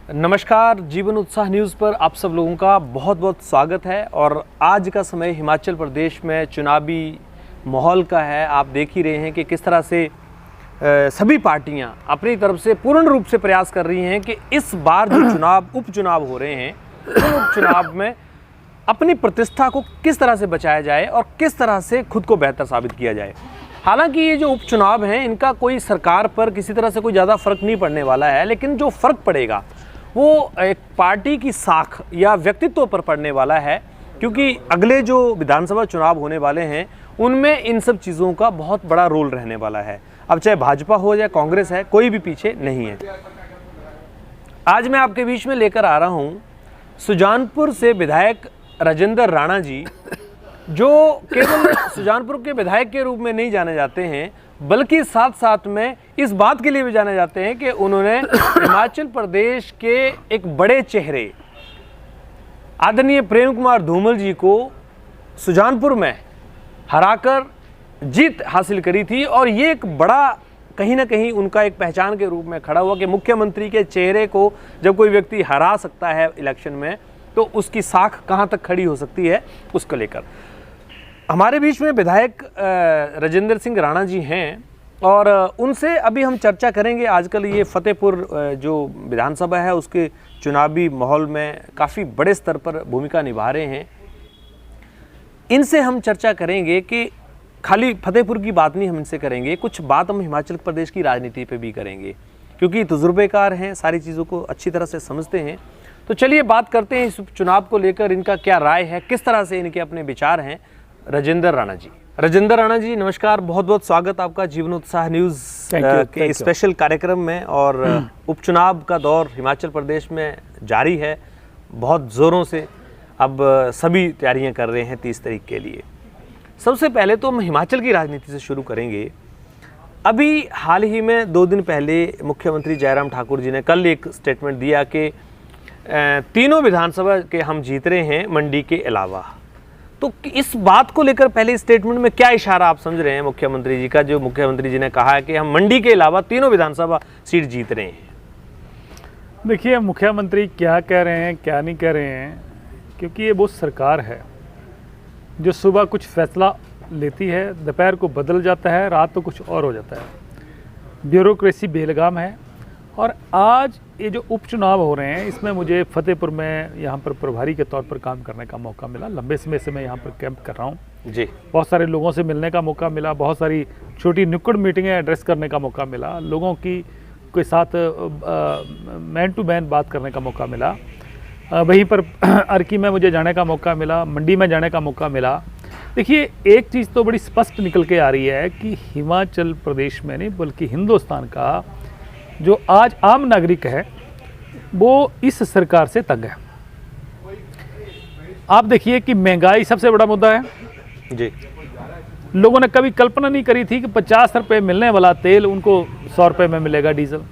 नमस्कार, जीवन उत्साह न्यूज़ पर आप सब लोगों का बहुत बहुत स्वागत है। और आज का समय हिमाचल प्रदेश में चुनावी माहौल का है। आप देख ही रहे हैं कि किस तरह से सभी पार्टियां अपनी तरफ से पूर्ण रूप से प्रयास कर रही हैं कि इस बार जो उपचुनाव हो रहे हैं उन उपचुनाव में अपनी प्रतिष्ठा को किस तरह से बचाया जाए और किस तरह से खुद को बेहतर साबित किया जाए। हालांकि ये जो उपचुनाव हैं इनका कोई सरकार पर किसी तरह से कोई ज़्यादा फर्क नहीं पड़ने वाला है, लेकिन जो फ़र्क पड़ेगा वो एक पार्टी की साख या व्यक्तित्व पर पड़ने वाला है, क्योंकि अगले जो विधानसभा चुनाव होने वाले हैं उनमें इन सब चीज़ों का बहुत बड़ा रोल रहने वाला है। अब चाहे भाजपा हो या कांग्रेस है, कोई भी पीछे नहीं है। आज मैं आपके बीच में लेकर आ रहा हूँ सुजानपुर से विधायक राजेंद्र राणा जी, जो केवल सुजानपुर के विधायक के रूप में नहीं जाने जाते हैं बल्कि साथ साथ में इस बात के लिए भी जाने जाते हैं कि उन्होंने हिमाचल प्रदेश के एक बड़े चेहरे आदरणीय प्रेम कुमार धूमल जी को सुजानपुर में हराकर जीत हासिल करी थी। और ये एक बड़ा कहीं ना कहीं उनका एक पहचान के रूप में खड़ा हुआ कि मुख्यमंत्री के चेहरे को जब कोई व्यक्ति हरा सकता है इलेक्शन में तो उसकी साख कहाँ तक खड़ी हो सकती है, उसको लेकर हमारे बीच में विधायक राजेंद्र सिंह राणा जी हैं और उनसे अभी हम चर्चा करेंगे। आजकल ये फतेहपुर जो विधानसभा है उसके चुनावी माहौल में काफ़ी बड़े स्तर पर भूमिका निभा रहे हैं। इनसे हम चर्चा करेंगे कि खाली फतेहपुर की बात नहीं हम इनसे करेंगे, कुछ बात हम हिमाचल प्रदेश की राजनीति पे भी करेंगे, क्योंकि तजुर्बेकार हैं, सारी चीज़ों को अच्छी तरह से समझते हैं। तो चलिए बात करते हैं इस चुनाव को लेकर इनका क्या राय है, किस तरह से इनके अपने विचार हैं। राजेंद्र राणा जी नमस्कार, बहुत बहुत स्वागत आपका जीवन उत्साह न्यूज़ के स्पेशल कार्यक्रम में। और उपचुनाव का दौर हिमाचल प्रदेश में जारी है बहुत ज़ोरों से। अब सभी तैयारियां कर रहे हैं 30 तारीख के लिए। सबसे पहले तो हम हिमाचल की राजनीति से शुरू करेंगे। अभी हाल ही में 2 दिन पहले मुख्यमंत्री जयराम ठाकुर जी ने कल एक स्टेटमेंट दिया कि तीनों विधानसभा के हम जीत रहे हैं मंडी के अलावा। तो इस बात को लेकर पहले स्टेटमेंट में क्या इशारा आप समझ रहे हैं मुख्यमंत्री जी का, जो मुख्यमंत्री जी ने कहा है कि हम मंडी के अलावा तीनों विधानसभा सीट जीत रहे हैं? देखिए, मुख्यमंत्री क्या कह रहे हैं क्या नहीं कह रहे हैं, क्योंकि ये वो सरकार है जो सुबह कुछ फैसला लेती है, दोपहर को बदल जाता है, रात को कुछ और हो जाता है। ब्यूरोक्रेसी बेलगाम है। और आज ये जो उपचुनाव हो रहे हैं इसमें मुझे फतेहपुर में यहाँ पर प्रभारी के तौर पर काम करने का मौका मिला। लंबे समय से मैं यहाँ पर कैंप कर रहा हूँ जी। बहुत सारे लोगों से मिलने का मौका मिला, बहुत सारी छोटी नुक्कड़ मीटिंगें एड्रेस करने का मौका मिला, लोगों की के साथ मैन टू मैन बात करने का मौका मिला। वहीं पर अर्की में मुझे जाने का मौका मिला, मंडी में जाने का मौका मिला। देखिए, एक चीज़ तो बड़ी स्पष्ट निकल के आ रही है कि हिमाचल प्रदेश में नहीं बल्कि हिंदुस्तान का जो आज आम नागरिक है वो इस सरकार से तंग है। आप देखिए कि महंगाई सबसे बड़ा मुद्दा है जी। लोगों ने कभी कल्पना नहीं करी थी कि 50 रुपये मिलने वाला तेल उनको 100 रुपये में मिलेगा डीजल।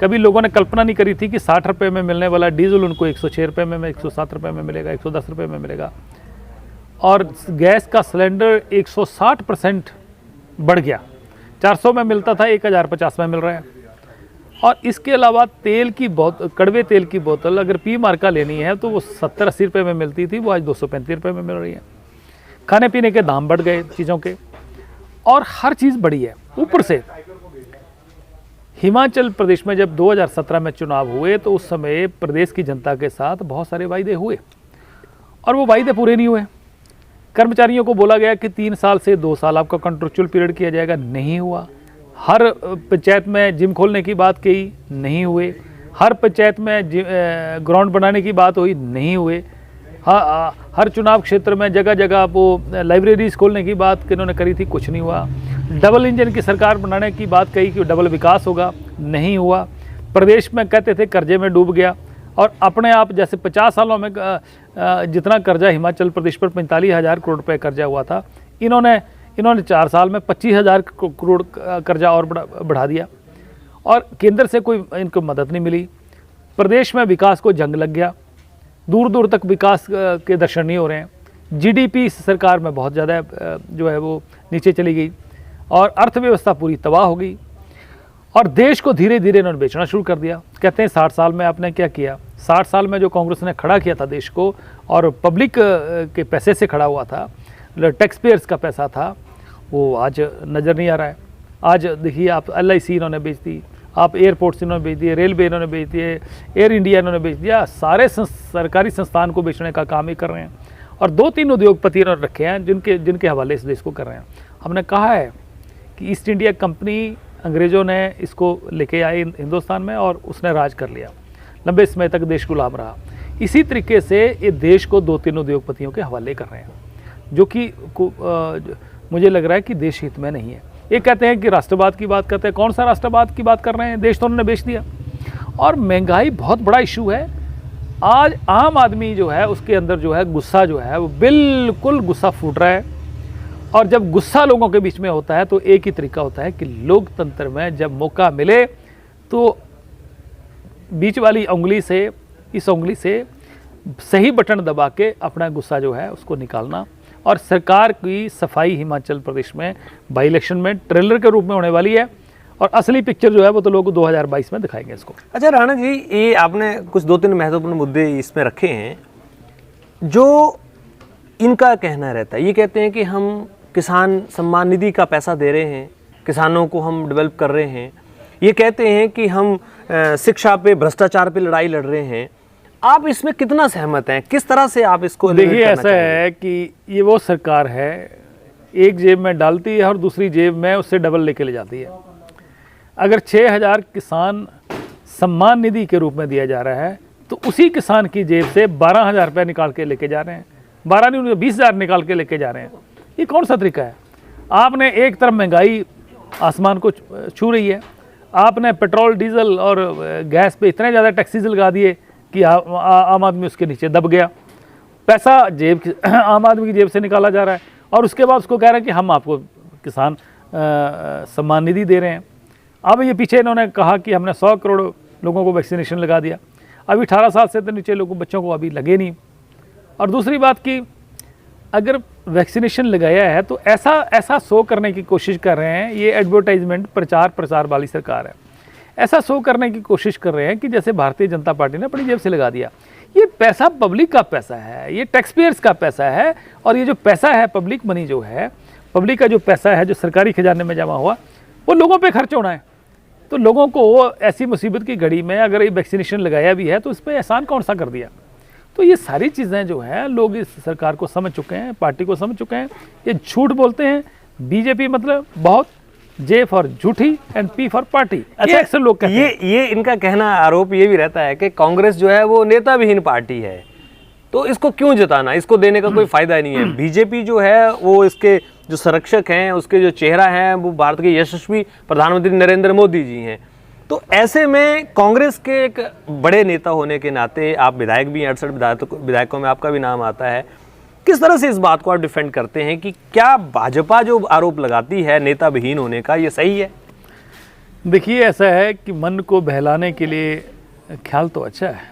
कभी लोगों ने कल्पना नहीं करी थी कि 60 रुपये में मिलने वाला डीजल उनको 106 रुपये में, 107 रुपये में मिलेगा, 110 रुपये में मिलेगा। और गैस का सिलेंडर 160% बढ़ गया, 400 में मिलता था 1050 में मिल रहा है। और इसके अलावा तेल की कड़वे तेल की बोतल अगर पी मार्का लेनी है तो वो 70-80 रुपये में मिलती थी, वो आज 235 रुपये में मिल रही है। खाने पीने के दाम बढ़ गए चीज़ों के, और हर चीज़ बढ़ी है। ऊपर से हिमाचल प्रदेश में जब 2017 में चुनाव हुए तो उस समय प्रदेश की जनता के साथ बहुत सारे वायदे हुए और वो वायदे पूरे नहीं हुए। कर्मचारियों को बोला गया कि 3 साल से 2 साल आपका कॉन्ट्रेक्चुअल पीरियड किया जाएगा, नहीं हुआ। हर पंचायत में जिम खोलने की बात कही, नहीं हुए। हर पंचायत में ग्राउंड बनाने की बात हुई, नहीं हुए। हर चुनाव क्षेत्र में जगह जगह वो लाइब्रेरीज खोलने की बात इन्होंने करी थी, कुछ नहीं हुआ। डबल इंजन की सरकार बनाने की बात कही कि डबल विकास होगा, नहीं हुआ। प्रदेश में कहते थे कर्जे में डूब गया, और अपने आप जैसे 50 सालों में जितना कर्जा हिमाचल प्रदेश पर 45,000 करोड़ रुपये कर्जा हुआ था, इन्होंने 4 साल में 25,000 करोड़ कर्जा और बढ़ा दिया। और केंद्र से कोई इनको मदद नहीं मिली। प्रदेश में विकास को जंग लग गया, दूर दूर तक विकास के दर्शन नहीं हो रहे हैं। जीडीपी इस सरकार में बहुत ज़्यादा जो है वो नीचे चली गई और अर्थव्यवस्था पूरी तबाह हो गई। और देश को धीरे धीरे इन्होंने बेचना शुरू कर दिया। कहते हैं 60 साल में आपने क्या किया। 60 साल में जो कांग्रेस ने खड़ा किया था देश को, और पब्लिक के पैसे से खड़ा हुआ था, टैक्स पेयर्स का पैसा था, वो आज नज़र नहीं आ रहा है। आज देखिए आप LIC इन्होंने बेच दी, आप एयरपोर्ट्स इन्होंने बेच दिए, रेलवे इन्होंने बेच दिए, एयर इंडिया इन्होंने बेच दिया, सारे सरकारी संस्थान को बेचने का काम ही कर रहे हैं। और 2-3 उद्योगपति इन्होंने रखे हैं जिनके हवाले इस देश को कर रहे हैं। हमने कहा है कि ईस्ट इंडिया कंपनी अंग्रेज़ों ने इसको लेके आए हिंदुस्तान में और उसने राज कर लिया, लंबे समय तक देश गुलाम रहा। इसी तरीके से ये देश को 2-3 उद्योगपतियों के हवाले कर रहे हैं, जो कि मुझे लग रहा है कि देश हित में नहीं है। ये कहते हैं कि राष्ट्रवाद की बात करते हैं, कौन सा राष्ट्रवाद की बात कर रहे हैं, देश तो उन्होंने बेच दिया। और महंगाई बहुत बड़ा इशू है। आज आम आदमी जो है उसके अंदर जो है गुस्सा जो है वो बिल्कुल गुस्सा फूट रहा है। और जब गुस्सा लोगों के बीच में होता है तो एक ही तरीका होता है कि लोकतंत्र में जब मौका मिले तो बीच वाली उंगली से, इस उंगली से सही बटन दबा के अपना गुस्सा जो है उसको निकालना। और सरकार की सफाई हिमाचल प्रदेश में बाई इलेक्शन में ट्रेलर के रूप में होने वाली है, और असली पिक्चर जो है वो तो लोग 2022 में दिखाएंगे इसको। अच्छा राणा जी, ये आपने कुछ 2-3 महत्वपूर्ण मुद्दे इसमें रखे हैं जो इनका कहना रहता है। ये कहते हैं कि हम किसान सम्मान निधि का पैसा दे रहे हैं, किसानों को हम डेवलप कर रहे हैं। ये कहते हैं कि हम शिक्षा पे, भ्रष्टाचार पे लड़ाई लड़ रहे हैं। आप इसमें कितना सहमत हैं? किस तरह से आप इसको? देखिए ऐसा है कि ये वो सरकार है, एक जेब में डालती है और दूसरी जेब में उससे डबल लेके ले जाती है। अगर 6000 किसान सम्मान निधि के रूप में दिया जा रहा है तो उसी किसान की जेब से 12,000 रुपये निकाल के लेके जा रहे हैं, 12 नहीं 20,000 निकाल के लेके जा रहे हैं। ये कौन सा तरीका है? आपने एक तरफ महंगाई आसमान को छू रही है, आपने पेट्रोल डीजल और गैस पे इतने ज़्यादा टैक्सेस लगा दिए कि आम आदमी उसके नीचे दब गया। पैसा आम आदमी की जेब से निकाला जा रहा है और उसके बाद उसको कह रहे हैं कि हम आपको किसान सम्मान निधि दे रहे हैं। अब ये पीछे इन्होंने कहा कि हमने 100 करोड़ लोगों को वैक्सीनेशन लगा दिया। अभी 18 साल से तो नीचे बच्चों को अभी लगे नहीं। और दूसरी बात कि अगर वैक्सीनेशन लगाया है तो ऐसा शो करने की कोशिश कर रहे हैं, ये एडवर्टाइजमेंट प्रचार प्रसार वाली सरकार है, ऐसा शो करने की कोशिश कर रहे हैं कि जैसे भारतीय जनता पार्टी ने अपनी जेब से लगा दिया। ये पैसा पब्लिक का पैसा है, ये टैक्स पेयर्स का पैसा है। और ये जो पैसा है, पब्लिक मनी जो है, पब्लिक का जो पैसा है जो सरकारी खजाने में जमा हुआ, वो लोगों पे खर्च होना है। तो लोगों को ऐसी मुसीबत की घड़ी में अगर ये वैक्सीनेशन लगाया भी है तो इस पर एहसान कौन सा कर दिया? तो ये सारी चीज़ें जो हैं लोग इस सरकार को समझ चुके हैं, पार्टी को समझ चुके हैं। ये झूठ बोलते हैं। बीजेपी मतलब बहुत जे फॉर झूठी एंड पी फॉर पार्टी, ऐसे अक्सर लोग कहते हैं। ये इनका कहना, आरोप ये भी रहता है कि कांग्रेस जो है वो नेता विहीन पार्टी है, तो इसको क्यों जताना, इसको देने का कोई फायदा नहीं है। बीजेपी जो है वो इसके जो संरक्षक हैं, उसके जो चेहरा हैं वो भारत के यशस्वी प्रधानमंत्री नरेंद्र मोदी जी हैं। तो ऐसे में कांग्रेस के एक बड़े नेता होने के नाते, आप विधायक भी, 68 विधायकों में आपका भी नाम आता है, किस तरह से इस बात को आप डिफेंड करते हैं कि क्या भाजपा जो आरोप लगाती है नेता विहीन होने का, ये सही है? देखिए ऐसा है कि मन को बहलाने के लिए ख्याल तो अच्छा है।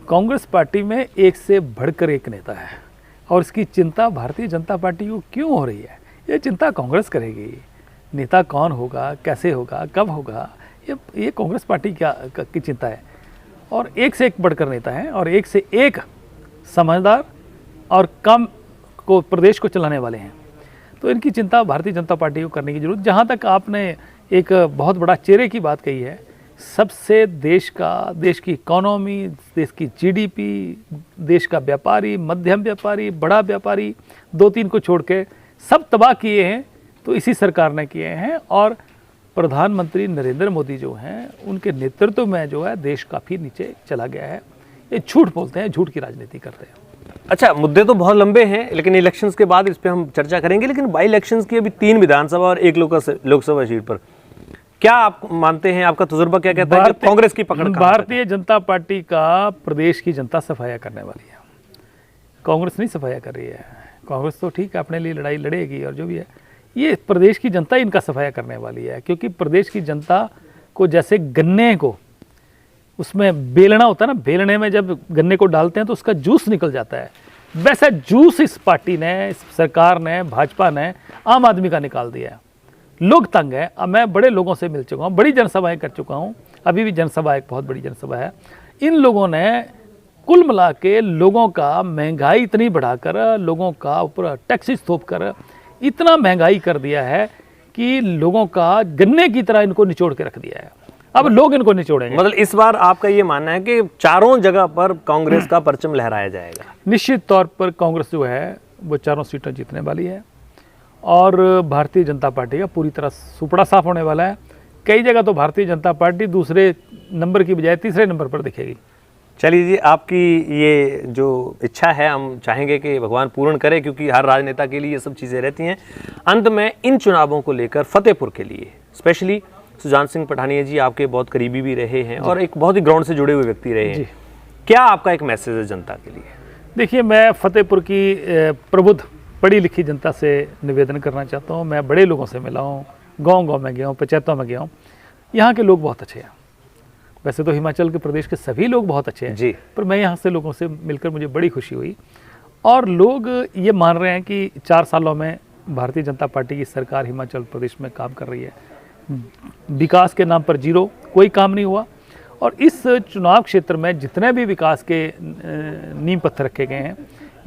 कांग्रेस पार्टी में एक से बढ़कर एक नेता है और इसकी चिंता भारतीय जनता पार्टी को क्यों हो रही है? ये चिंता कांग्रेस करेगी। नेता कौन होगा, कैसे होगा, कब होगा, ये कांग्रेस पार्टी की चिंता है। और एक से एक बढ़कर नेता है और एक से एक समझदार और कम को प्रदेश को चलाने वाले हैं। तो इनकी चिंता भारतीय जनता पार्टी को करने की जरूरत। जहाँ तक आपने एक बहुत बड़ा चेहरे की बात कही है, सबसे देश की इकोनॉमी, देश की जीडीपी, देश का व्यापारी, मध्यम व्यापारी, बड़ा व्यापारी, 2-3 को छोड़ के सब तबाह किए हैं तो इसी सरकार ने किए हैं। और प्रधानमंत्री नरेंद्र मोदी जो हैं उनके नेतृत्व में जो है देश काफ़ी नीचे चला गया है। ये झूठ बोलते हैं, झूठ की राजनीति करते हैं। अच्छा, मुद्दे तो बहुत लंबे हैं लेकिन इलेक्शंस के बाद इस पर हम चर्चा करेंगे। लेकिन बाई इलेक्शंस की अभी 3 विधानसभा और 1 लोकसभा सीट पर क्या आप मानते हैं, आपका तजुर्बा क्या कहता है कि कांग्रेस की पकड़? भारतीय जनता पार्टी का प्रदेश की जनता सफाया करने वाली है, कांग्रेस नहीं सफाया कर रही है। कांग्रेस तो ठीक है अपने लिए लड़ाई लड़ेगी और जो भी है, ये प्रदेश की जनता इनका सफाया करने वाली है। क्योंकि प्रदेश की जनता को जैसे गन्ने को उसमें बेलना होता है ना, बेलने में जब गन्ने को डालते हैं तो उसका जूस निकल जाता है, वैसा जूस इस पार्टी ने, इस सरकार ने, भाजपा ने आम आदमी का निकाल दिया है। लोग तंग हैं। अब मैं बड़े लोगों से मिल चुका हूँ, बड़ी जनसभाएं कर चुका हूँ, अभी भी जनसभा एक बहुत बड़ी जनसभा है। इन लोगों ने कुल मिला के लोगों का महंगाई इतनी बढ़ाकर, लोगों का ऊपर टैक्सेस थोप कर इतना महंगाई कर दिया है कि लोगों का गन्ने की तरह इनको निचोड़ के रख दिया है। अब लोग इनको निचोड़ेंगे। मतलब इस बार आपका ये मानना है कि चारों जगह पर कांग्रेस का परचम लहराया जाएगा? निश्चित तौर पर कांग्रेस जो है वो चारों सीटें जीतने वाली है और भारतीय जनता पार्टी का पूरी तरह सुपड़ा साफ होने वाला है। कई जगह तो भारतीय जनता पार्टी दूसरे नंबर की बजाय तीसरे नंबर पर दिखेगी। चलिए जी, आपकी ये जो इच्छा है हम चाहेंगे कि भगवान पूर्ण करे, क्योंकि हर राजनेता के लिए ये सब चीज़ें रहती हैं। अंत में इन चुनावों को लेकर फतेहपुर के लिए स्पेशली सुजान सिंह पठानिया जी आपके बहुत करीबी भी रहे हैं और एक बहुत ही ग्राउंड से जुड़े हुए व्यक्ति रहे हैं, क्या आपका एक मैसेज है जनता के लिए? देखिए, मैं फतेहपुर की प्रबुद्ध पढ़ी लिखी जनता से निवेदन करना चाहता हूँ। मैं बड़े लोगों से मिला हूँ, गांव-गांव में गया हूँ, पंचायतों में गया हूँ। यहाँ के लोग बहुत अच्छे हैं। वैसे तो हिमाचल के प्रदेश के सभी लोग बहुत अच्छे हैं जी, पर मैं यहाँ से लोगों से मिलकर मुझे बड़ी खुशी हुई। और लोग ये मान रहे हैं कि 4 सालों में भारतीय जनता पार्टी की सरकार हिमाचल प्रदेश में काम कर रही है। विकास के नाम पर जीरो, कोई काम नहीं हुआ। और इस चुनाव क्षेत्र में जितने भी विकास के नींव पत्थर रखे गए हैं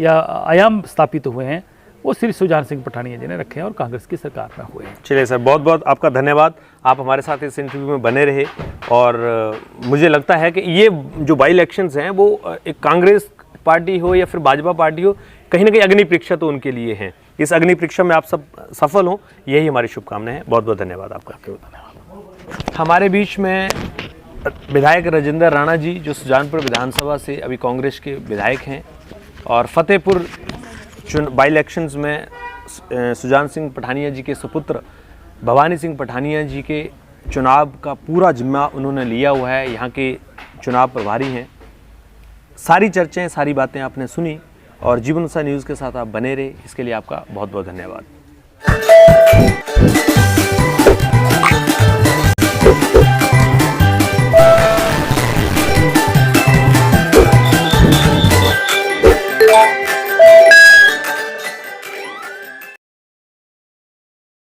या आयाम स्थापित हुए हैं वो श्री सुजान सिंह पठानिया जी ने रखे हैं और कांग्रेस की सरकार में हुए हैं। चलिए सर, बहुत बहुत आपका धन्यवाद। आप हमारे साथ इस इंटरव्यू में बने रहे और मुझे लगता है कि ये जो बाई इलेक्शंस हैं वो एक कांग्रेस पार्टी हो या फिर भाजपा पार्टी हो, कहीं ना कहीं अग्नि परीक्षा तो उनके लिए है। इस अग्नि परीक्षा में आप सब सफल हों, यही हमारी शुभकामनाएं हैं। बहुत बहुत धन्यवाद आपका। धन्यवाद। हमारे बीच में विधायक राजेंद्र राणा जी, जो सुजानपुर विधानसभा से अभी कांग्रेस के विधायक हैं और फतेहपुर बाई इलेक्शंस में सुजान सिंह पठानिया जी के सुपुत्र भवानी सिंह पठानिया जी के चुनाव का पूरा जिम्मा उन्होंने लिया हुआ है, यहाँ के चुनाव प्रभारी हैं। सारी चर्चाएं, सारी बातें आपने सुनी और जीवन उत्साह न्यूज़ के साथ आप बने रहे, इसके लिए आपका बहुत बहुत धन्यवाद।